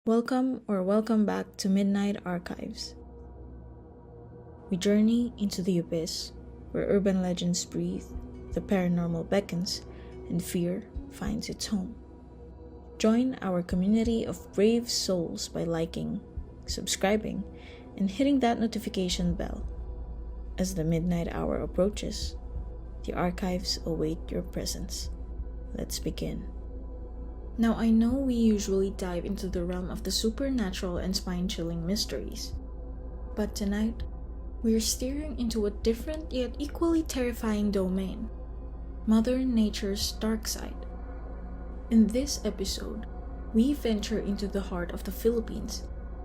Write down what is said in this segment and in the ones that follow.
Welcome back to Midnight Archives. We journey into the abyss where urban legends breathe, the paranormal beckons, and fear finds its home. Join our community of brave souls by liking, subscribing, and hitting that notification bell. As the midnight hour approaches, the archives await your presence. Let's begin. Now, I know we usually dive into the realm of the supernatural and spine-chilling mysteries, but tonight, we're steering into a different yet equally terrifying domain: Mother Nature's dark side. In this episode, we venture into the heart of the Philippines,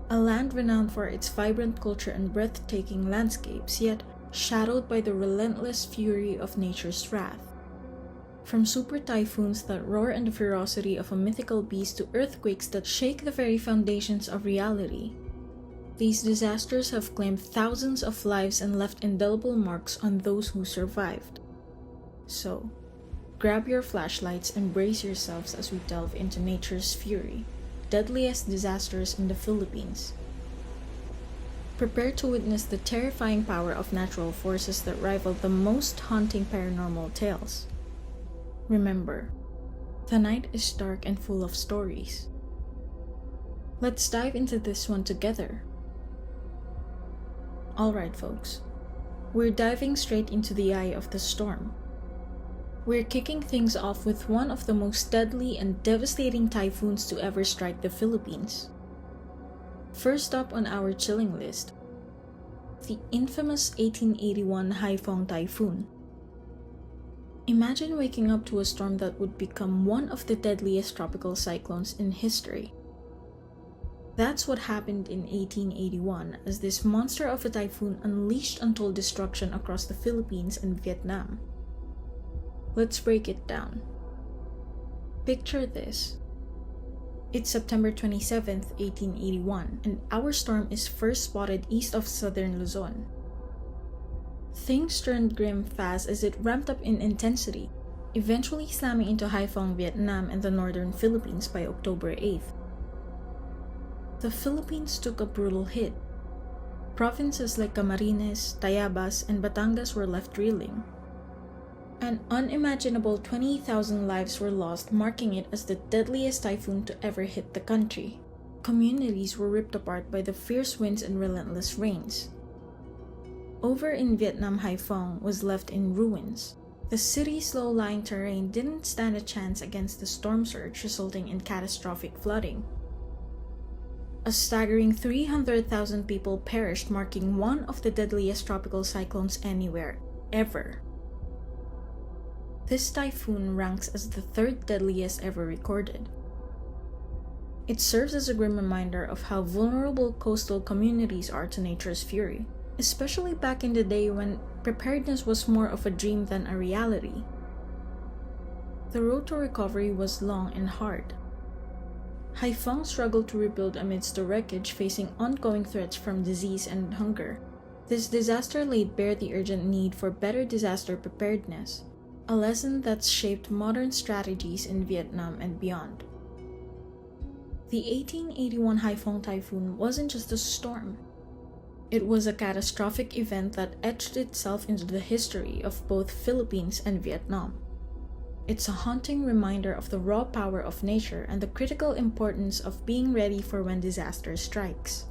a land renowned for its vibrant culture and breathtaking landscapes, yet shadowed by the relentless fury of nature's wrath. From super typhoons that roar and the ferocity of a mythical beast to earthquakes that shake the very foundations of reality, these disasters have claimed thousands of lives and left indelible marks on those who survived. So, grab your flashlights and brace yourselves as we delve into nature's fury, deadliest disasters in the Philippines. Prepare to witness the terrifying power of natural forces that rival the most haunting paranormal tales. Remember, the night is dark and full of stories. Let's dive into this one together. Alright folks, we're diving straight into the eye of the storm. We're kicking things off with one of the most deadly and devastating typhoons to ever strike the Philippines. First up on our chilling list, the infamous 1881 Haiphong Typhoon. Imagine waking up to a storm that would become one of the deadliest tropical cyclones in history. That's what happened in 1881 as this monster of a typhoon unleashed untold destruction across the Philippines and Vietnam. Let's break it down. Picture this. It's September 27th, 1881, and our storm is first spotted east of southern Luzon. Things turned grim fast as it ramped up in intensity, eventually slamming into Haiphong, Vietnam and the northern Philippines by October 8th. The Philippines took a brutal hit. Provinces like Camarines, Tayabas, and Batangas were left reeling. An unimaginable 20,000 lives were lost, marking it as the deadliest typhoon to ever hit the country. Communities were ripped apart by the fierce winds and relentless rains. Over in Vietnam, Haiphong was left in ruins. The city's low-lying terrain didn't stand a chance against the storm surge, resulting in catastrophic flooding. A staggering 300,000 people perished, marking one of the deadliest tropical cyclones anywhere, ever. This typhoon ranks as the third deadliest ever recorded. It serves as a grim reminder of how vulnerable coastal communities are to nature's fury, especially back in the day when preparedness was more of a dream than a reality. The road to recovery was long and hard. Haiphong struggled to rebuild amidst the wreckage, facing ongoing threats from disease and hunger. This disaster laid bare the urgent need for better disaster preparedness, a lesson that's shaped modern strategies in Vietnam and beyond. The 1881 Haiphong Typhoon wasn't just a storm. It was a catastrophic event that etched itself into the history of both Philippines and Vietnam. It's a haunting reminder of the raw power of nature and the critical importance of being ready for when disaster strikes.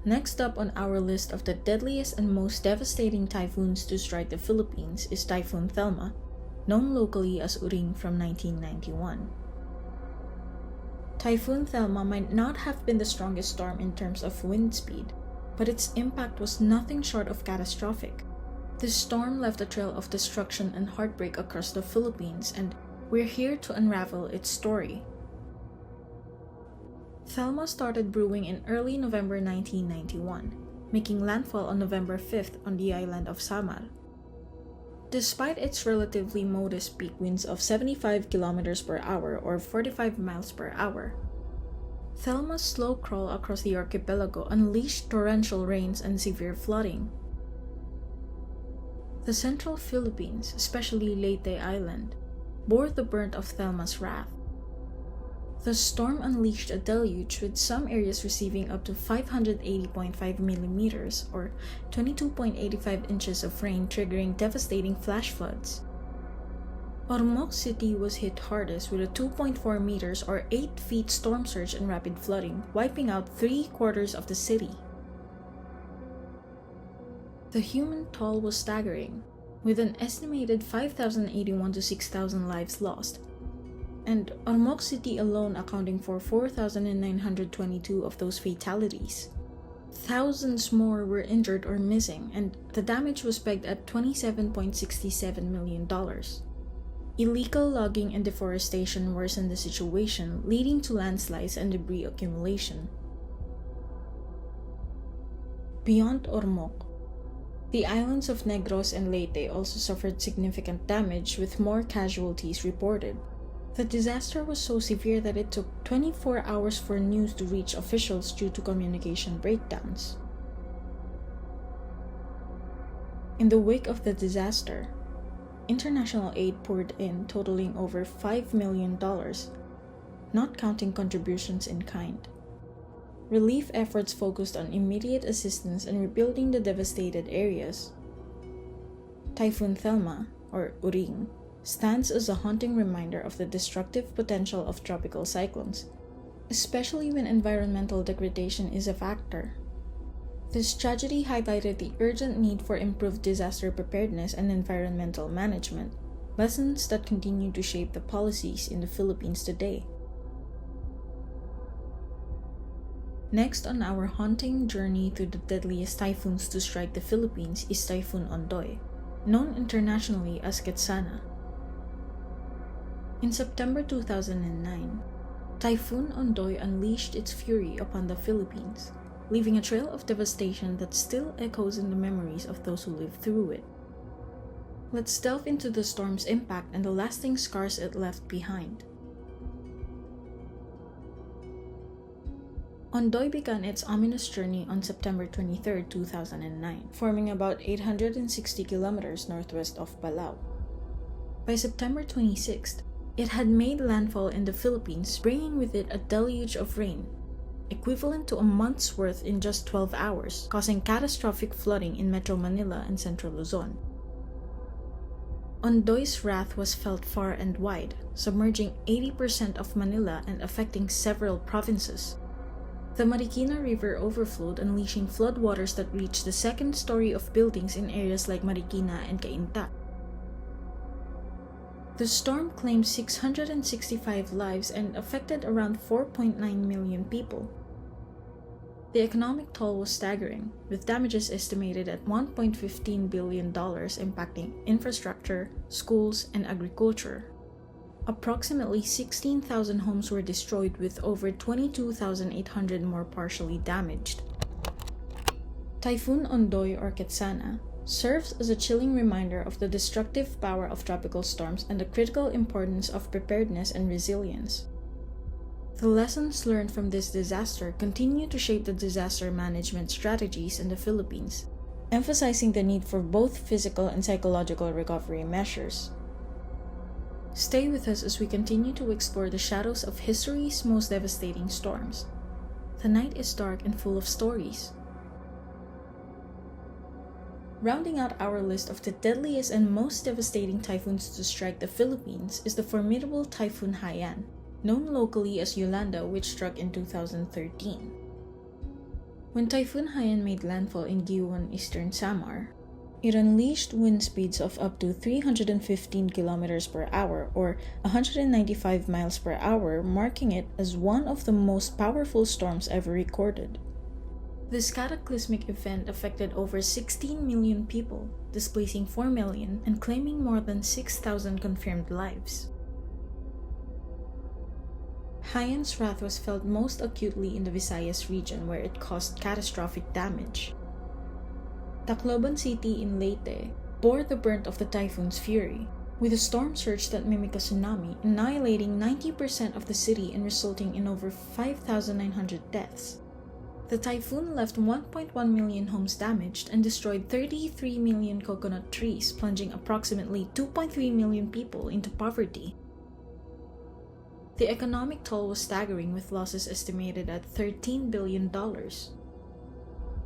Next up on our list of the deadliest and most devastating typhoons to strike the Philippines is Typhoon Thelma, known locally as Uring from 1991. Typhoon Thelma might not have been the strongest storm in terms of wind speed, but its impact was nothing short of catastrophic. This storm left a trail of destruction and heartbreak across the Philippines, and we're here to unravel its story. Thelma started brewing in early November 1991, making landfall on November 5th on the island of Samar. Despite its relatively modest peak winds of 75 km per hour or 45 miles per hour, Thelma's slow crawl across the archipelago unleashed torrential rains and severe flooding. The central Philippines, especially Leyte Island, bore the brunt of Thelma's wrath. The storm unleashed a deluge, with some areas receiving up to 580.5 millimeters or 22.85 inches of rain, triggering devastating flash floods. Ormoc City was hit hardest with a 2.4 meters or 8 feet storm surge and rapid flooding, wiping out 3/4 of the city. The human toll was staggering, with an estimated 5,081 to 6,000 lives lost, and Ormoc City alone accounting for 4,922 of those fatalities. Thousands more were injured or missing, and the damage was pegged at $27.67 million. Illegal logging and deforestation worsened the situation, leading to landslides and debris accumulation. Beyond Ormoc, the islands of Negros and Leyte also suffered significant damage, with more casualties reported. The disaster was so severe that it took 24 hours for news to reach officials due to communication breakdowns. In the wake of the disaster, international aid poured in, totaling over $5 million, not counting contributions in kind. Relief efforts focused on immediate assistance and rebuilding the devastated areas. Typhoon Thelma, or Uring, stands as a haunting reminder of the destructive potential of tropical cyclones, especially when environmental degradation is a factor. This tragedy highlighted the urgent need for improved disaster preparedness and environmental management, lessons that continue to shape the policies in the Philippines today. Next on our haunting journey through the deadliest typhoons to strike the Philippines is Typhoon Ondoy, known internationally as Ketsana. In September 2009, Typhoon Ondoy unleashed its fury upon the Philippines, leaving a trail of devastation that still echoes in the memories of those who lived through it. Let's delve into the storm's impact and the lasting scars it left behind. Ondoy began its ominous journey on September 23, 2009, forming about 860 kilometers northwest of Palau. By September 26th, it had made landfall in the Philippines, bringing with it a deluge of rain, equivalent to a month's worth in just 12 hours, causing catastrophic flooding in Metro Manila and Central Luzon. Ondoy's wrath was felt far and wide, submerging 80% of Manila and affecting several provinces. The Marikina River overflowed, unleashing floodwaters that reached the second story of buildings in areas like Marikina and Cainta. The storm claimed 665 lives and affected around 4.9 million people. The economic toll was staggering, with damages estimated at $1.15 billion impacting infrastructure, schools, and agriculture. Approximately 16,000 homes were destroyed, with over 22,800 more partially damaged. Typhoon Ondoy, or Ketsana, serves as a chilling reminder of the destructive power of tropical storms and the critical importance of preparedness and resilience. The lessons learned from this disaster continue to shape the disaster management strategies in the Philippines, emphasizing the need for both physical and psychological recovery measures. Stay with us as we continue to explore the shadows of history's most devastating storms. The night is dark and full of stories. Rounding out our list of the deadliest and most devastating typhoons to strike the Philippines is the formidable Typhoon Haiyan, known locally as Yolanda, which struck in 2013. When Typhoon Haiyan made landfall in Gihon, Eastern Samar, it unleashed wind speeds of up to 315 kilometers per hour or 195 miles per hour, marking it as one of the most powerful storms ever recorded. This cataclysmic event affected over 16 million people, displacing 4 million and claiming more than 6,000 confirmed lives. Haiyan's wrath was felt most acutely in the Visayas region, where it caused catastrophic damage. Tacloban City in Leyte bore the brunt of the typhoon's fury, with a storm surge that mimicked a tsunami, annihilating 90% of the city and resulting in over 5,900 deaths. The typhoon left 1.1 million homes damaged and destroyed 33 million coconut trees, plunging approximately 2.3 million people into poverty. The economic toll was staggering, with losses estimated at $13 billion.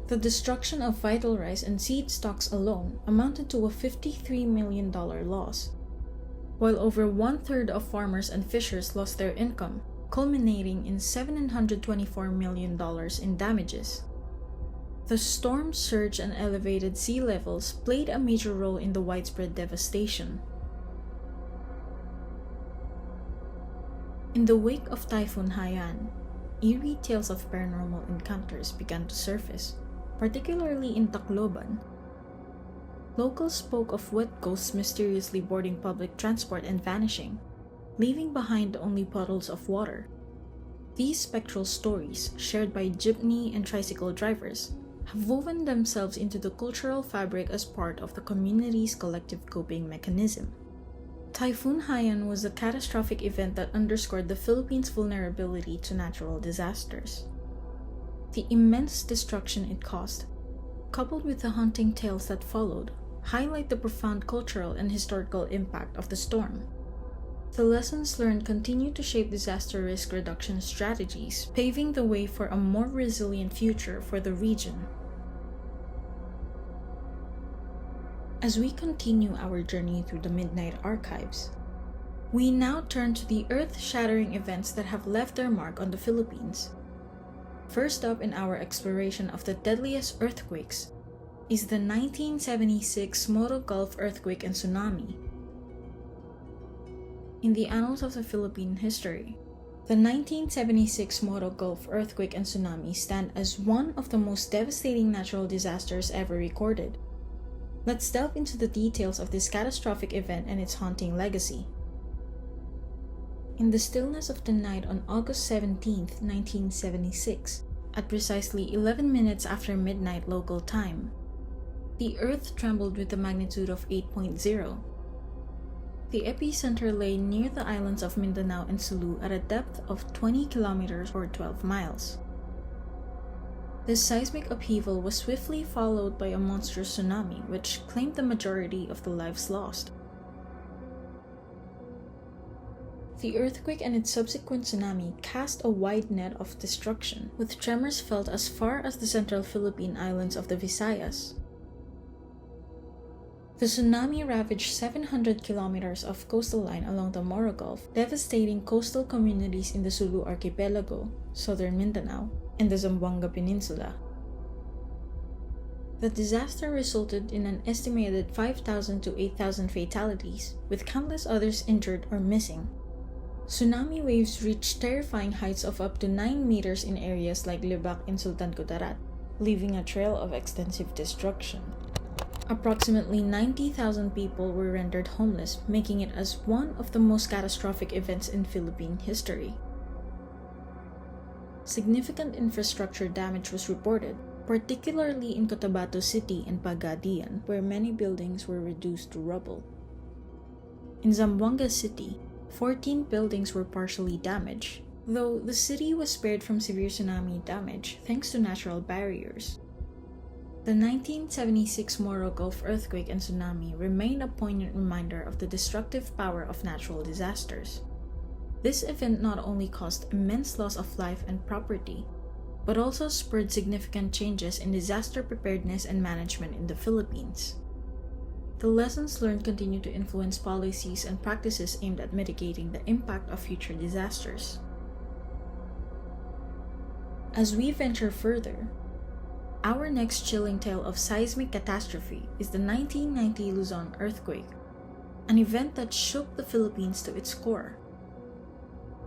The destruction of vital rice and seed stocks alone amounted to a $53 million loss, while over one-third of farmers and fishers lost their income, culminating in $724 million in damages. The storm's surge and elevated sea levels played a major role in the widespread devastation. In the wake of Typhoon Haiyan, eerie tales of paranormal encounters began to surface, particularly in Tacloban. Locals spoke of wet ghosts mysteriously boarding public transport and vanishing, leaving behind only puddles of water. These spectral stories, shared by jeepney and tricycle drivers, have woven themselves into the cultural fabric as part of the community's collective coping mechanism. Typhoon Haiyan was a catastrophic event that underscored the Philippines' vulnerability to natural disasters. The immense destruction it caused, coupled with the haunting tales that followed, highlight the profound cultural and historical impact of the storm. The lessons learned continue to shape disaster risk reduction strategies, paving the way for a more resilient future for the region. As we continue our journey through the Midnight Archives, we now turn to the earth-shattering events that have left their mark on the Philippines. First up in our exploration of the deadliest earthquakes is the 1976 Moro Gulf earthquake and tsunami. In the annals of the Philippine history, the 1976 Moro Gulf earthquake and tsunami stand as one of the most devastating natural disasters ever recorded. Let's delve into the details of this catastrophic event and its haunting legacy. In the stillness of the night on August 17, 1976, at precisely 11 minutes after midnight local time, the earth trembled with a magnitude of 8.0. The epicenter lay near the islands of Mindanao and Sulu at a depth of 20 kilometers or 12 miles. This seismic upheaval was swiftly followed by a monstrous tsunami which claimed the majority of the lives lost. The earthquake and its subsequent tsunami cast a wide net of destruction, with tremors felt as far as the central Philippine islands of the Visayas. The tsunami ravaged 700 kilometers of coastal line along the Moro Gulf, devastating coastal communities in the Sulu Archipelago, southern Mindanao, and the Zamboanga Peninsula. The disaster resulted in an estimated 5,000 to 8,000 fatalities, with countless others injured or missing. Tsunami waves reached terrifying heights of up to 9 meters in areas like Lebak and Sultan Kudarat, leaving a trail of extensive destruction. Approximately 90,000 people were rendered homeless, making it as one of the most catastrophic events in Philippine history. Significant infrastructure damage was reported, particularly in Cotabato City and Pagadian, where many buildings were reduced to rubble. In Zamboanga City, 14 buildings were partially damaged, though the city was spared from severe tsunami damage thanks to natural barriers. The 1976 Moro Gulf earthquake and tsunami remain a poignant reminder of the destructive power of natural disasters. This event not only caused immense loss of life and property, but also spurred significant changes in disaster preparedness and management in the Philippines. The lessons learned continue to influence policies and practices aimed at mitigating the impact of future disasters. As we venture further, our next chilling tale of seismic catastrophe is the 1990 Luzon earthquake, an event that shook the Philippines to its core.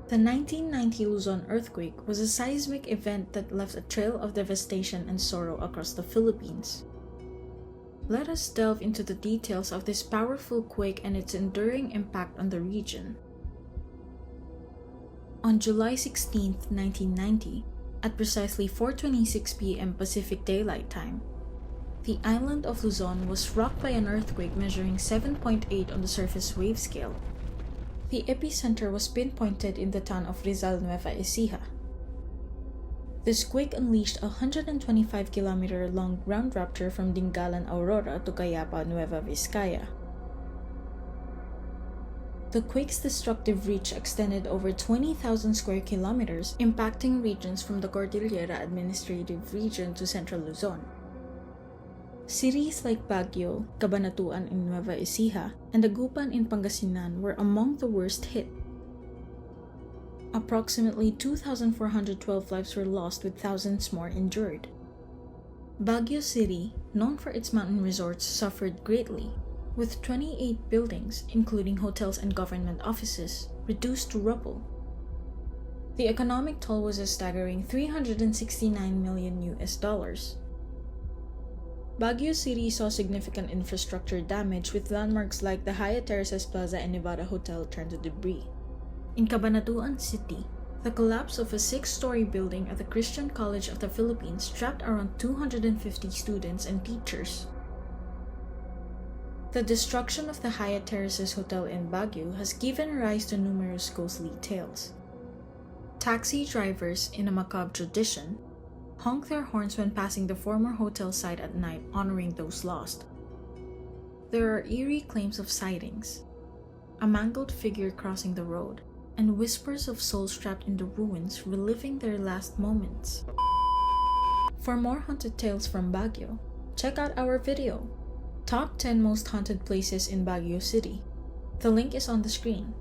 The 1990 Luzon earthquake was a seismic event that left a trail of devastation and sorrow across the Philippines. Let us delve into the details of this powerful quake and its enduring impact on the region. On July 16, 1990, at precisely 4:26 p.m. Pacific Daylight Time, the island of Luzon was rocked by an earthquake measuring 7.8 on the surface wave scale. The epicenter was pinpointed in the town of Rizal Nueva Ecija. This quake unleashed a 125-kilometer-long ground rupture from Dingalan, Aurora to Cayapa, Nueva Vizcaya. The quake's destructive reach extended over 20,000 square kilometers, impacting regions from the Cordillera Administrative Region to central Luzon. Cities like Baguio, Cabanatuan in Nueva Ecija, and Dagupan in Pangasinan were among the worst hit. Approximately 2,412 lives were lost with thousands more injured. Baguio City, known for its mountain resorts, suffered greatly, with 28 buildings, including hotels and government offices, reduced to rubble. The economic toll was a staggering $369 million. Baguio City saw significant infrastructure damage, with landmarks like the Hyatt Terraces Plaza and Nevada Hotel turned to debris. In Cabanatuan City, the collapse of a 6-story building at the Christian College of the Philippines trapped around 250 students and teachers. The destruction of the Hyatt Terraces Hotel in Baguio has given rise to numerous ghostly tales. Taxi drivers, in a macabre tradition, honk their horns when passing the former hotel site at night, honoring those lost. There are eerie claims of sightings, a mangled figure crossing the road, and whispers of souls trapped in the ruins reliving their last moments. For more haunted tales from Baguio, check out our video, Top 10 Most Haunted Places in Baguio City. The link is on the screen.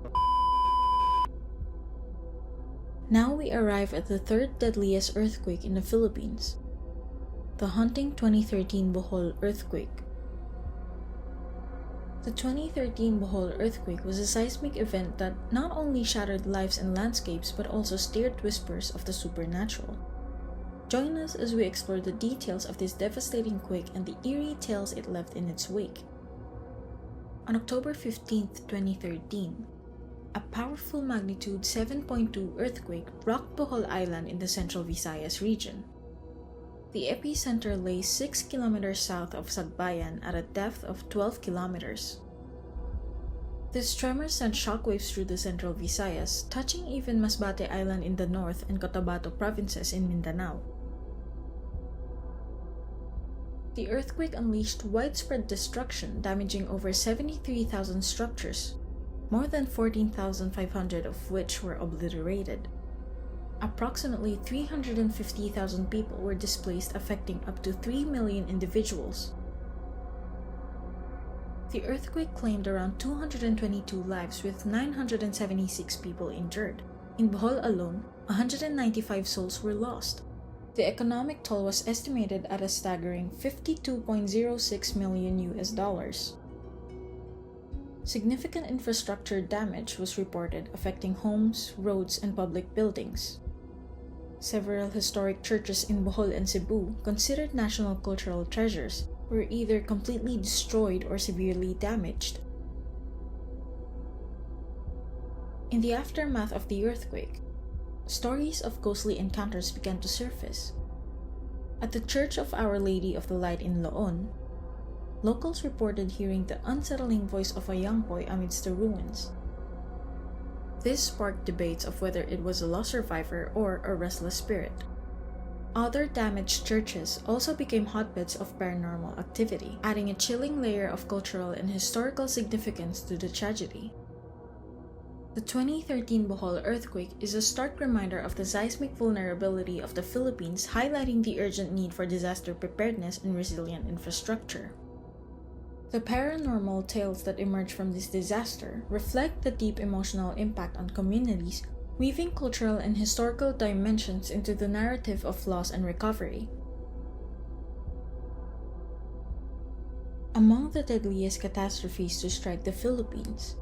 Now we arrive at the third deadliest earthquake in the Philippines, the haunting 2013 Bohol earthquake. The 2013 Bohol earthquake was a seismic event that not only shattered lives and landscapes but also stirred whispers of the supernatural. Join us as we explore the details of this devastating quake and the eerie tales it left in its wake. On October 15, 2013, a powerful magnitude 7.2 earthquake rocked Bohol Island in the Central Visayas region. The epicenter lay 6 kilometers south of Sagbayan at a depth of 12 kilometers. This tremor sent shockwaves through the Central Visayas, touching even Masbate Island in the north and Cotabato provinces in Mindanao. The earthquake unleashed widespread destruction, damaging over 73,000 structures, more than 14,500 of which were obliterated. Approximately 350,000 people were displaced, affecting up to 3 million individuals. The earthquake claimed around 222 lives, with 976 people injured. In Bohol alone, 195 souls were lost. The economic toll was estimated at a staggering $52.06 million. Significant infrastructure damage was reported, affecting homes, roads, and public buildings. Several historic churches in Bohol and Cebu, considered national cultural treasures, were either completely destroyed or severely damaged. In the aftermath of the earthquake, stories of ghostly encounters began to surface. At the Church of Our Lady of the Light in Loon, locals reported hearing the unsettling voice of a young boy amidst the ruins. This sparked debates of whether it was a lost survivor or a restless spirit. Other damaged churches also became hotbeds of paranormal activity, adding a chilling layer of cultural and historical significance to the tragedy. The 2013 Bohol earthquake is a stark reminder of the seismic vulnerability of the Philippines, highlighting the urgent need for disaster preparedness and resilient infrastructure. The paranormal tales that emerge from this disaster reflect the deep emotional impact on communities, weaving cultural and historical dimensions into the narrative of loss and recovery. Among the deadliest catastrophes to strike the Philippines,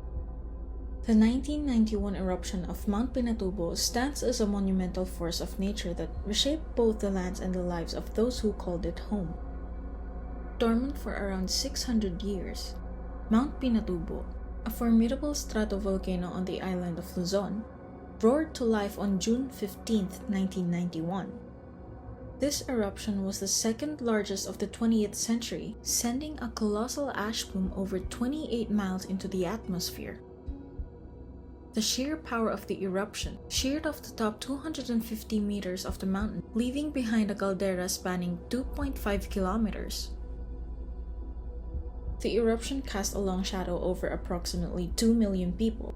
the 1991 eruption of Mount Pinatubo stands as a monumental force of nature that reshaped both the lands and the lives of those who called it home. Dormant for around 600 years, Mount Pinatubo, a formidable stratovolcano on the island of Luzon, roared to life on June 15, 1991. This eruption was the second largest of the 20th century, sending a colossal ash plume over 28 miles into the atmosphere. The sheer power of the eruption sheared off the top 250 meters of the mountain, leaving behind a caldera spanning 2.5 kilometers. The eruption cast a long shadow over approximately 2 million people,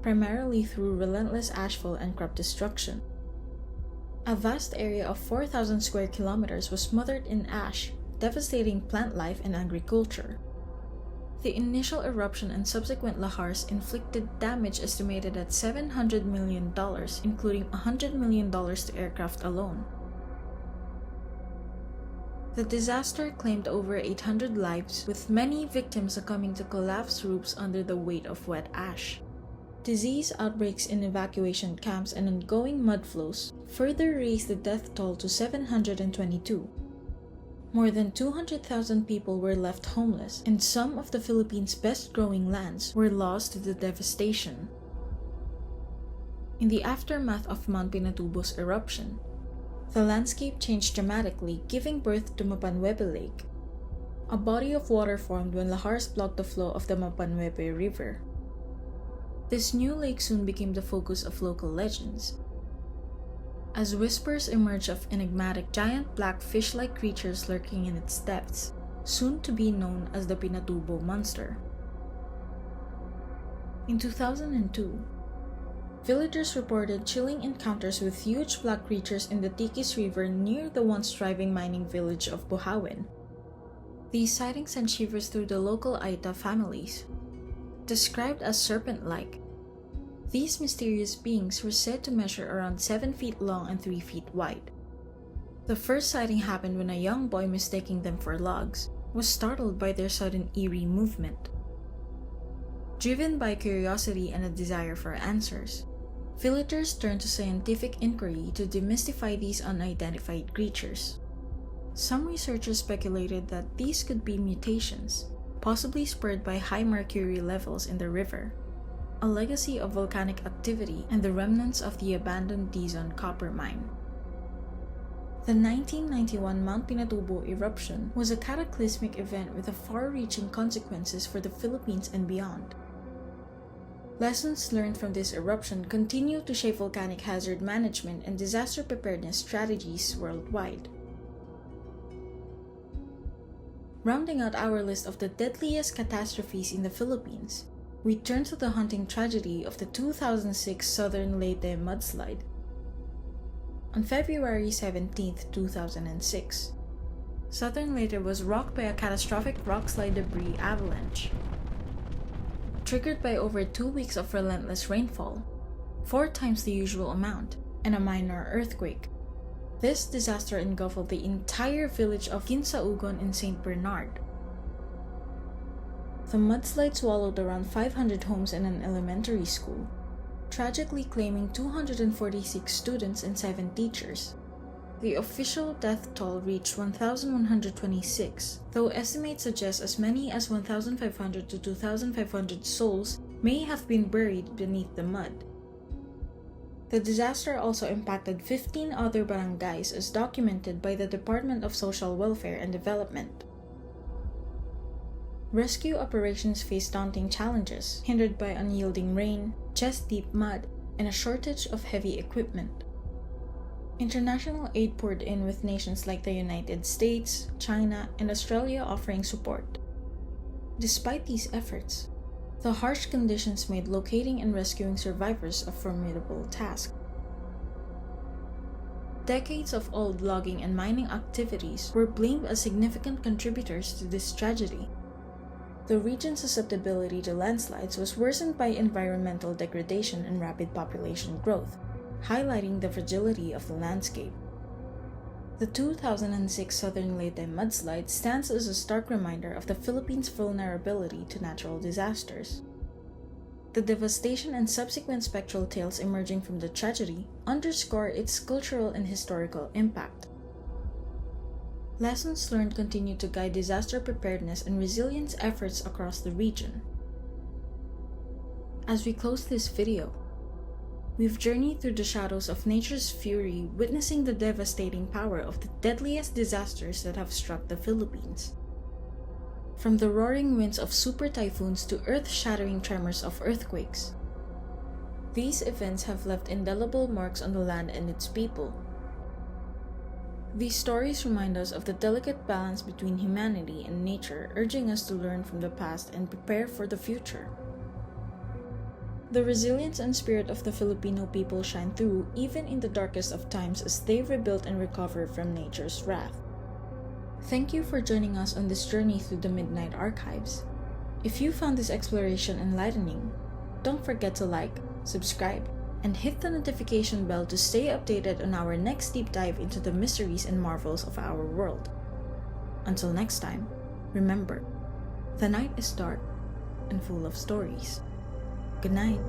primarily through relentless ashfall and crop destruction. A vast area of 4,000 square kilometers was smothered in ash, devastating plant life and agriculture. The initial eruption and subsequent lahars inflicted damage estimated at $700 million, including $100 million to aircraft alone. The disaster claimed over 800 lives, with many victims succumbing to collapsed roofs under the weight of wet ash. Disease outbreaks in evacuation camps and ongoing mud flows further raised the death toll to 722. More than 200,000 people were left homeless, and some of the Philippines' best-growing lands were lost to the devastation. In the aftermath of Mount Pinatubo's eruption, the landscape changed dramatically, giving birth to Mapanwebe Lake. A body of water formed when lahars blocked the flow of the Mapanwebe River. This new lake soon became the focus of local legends, as whispers emerged of enigmatic giant black fish-like creatures lurking in its depths, soon to be known as the Pinatubo monster. In 2002, villagers reported chilling encounters with huge black creatures in the Tikis River near the once thriving mining village of Buhawin. These sightings sent shivers through the local Aita families. Described as serpent-like, these mysterious beings were said to measure around 7 feet long and 3 feet wide. The first sighting happened when a young boy, mistaking them for logs, was startled by their sudden eerie movement. Driven by curiosity and a desire for answers, villagers turned to scientific inquiry to demystify these unidentified creatures. Some researchers speculated that these could be mutations, possibly spurred by high mercury levels in the river, a legacy of volcanic activity and the remnants of the abandoned Dizon copper mine. The 1991 Mount Pinatubo eruption was a cataclysmic event with far-reaching consequences for the Philippines and beyond. Lessons learned from this eruption continue to shape volcanic hazard management and disaster preparedness strategies worldwide. Rounding out our list of the deadliest catastrophes in the Philippines, we turn to the haunting tragedy of the 2006 Southern Leyte mudslide. On February 17, 2006, Southern Leyte was rocked by a catastrophic rockslide debris avalanche. Triggered by over 2 weeks of relentless rainfall, 4 times the usual amount, and a minor earthquake, this disaster engulfed the entire village of Kinsaugon in St. Bernard. The mudslide swallowed around 500 homes and an elementary school, tragically claiming 246 students and 7 teachers. The official death toll reached 1,126, though estimates suggest as many as 1,500 to 2,500 souls may have been buried beneath the mud. The disaster also impacted 15 other barangays as documented by the Department of Social Welfare and Development. Rescue operations faced daunting challenges, hindered by unyielding rain, chest-deep mud, and a shortage of heavy equipment. International aid poured in, with nations like the United States, China, and Australia offering support. Despite these efforts, the harsh conditions made locating and rescuing survivors a formidable task. Decades of old logging and mining activities were blamed as significant contributors to this tragedy. The region's susceptibility to landslides was worsened by environmental degradation and rapid population growth, highlighting the fragility of the landscape. The 2006 Southern Leyte mudslide stands as a stark reminder of the Philippines' vulnerability to natural disasters. The devastation and subsequent spectral tales emerging from the tragedy underscore its cultural and historical impact. Lessons learned continue to guide disaster preparedness and resilience efforts across the region. As we close this video, we've journeyed through the shadows of nature's fury, witnessing the devastating power of the deadliest disasters that have struck the Philippines. From the roaring winds of super typhoons to earth-shattering tremors of earthquakes, these events have left indelible marks on the land and its people. These stories remind us of the delicate balance between humanity and nature, urging us to learn from the past and prepare for the future. The resilience and spirit of the Filipino people shine through even in the darkest of times as they rebuild and recover from nature's wrath. Thank you for joining us on this journey through the Midnight Archives. If you found this exploration enlightening, don't forget to like, subscribe, and hit the notification bell to stay updated on our next deep dive into the mysteries and marvels of our world. Until next time, remember, the night is dark and full of stories. Good night.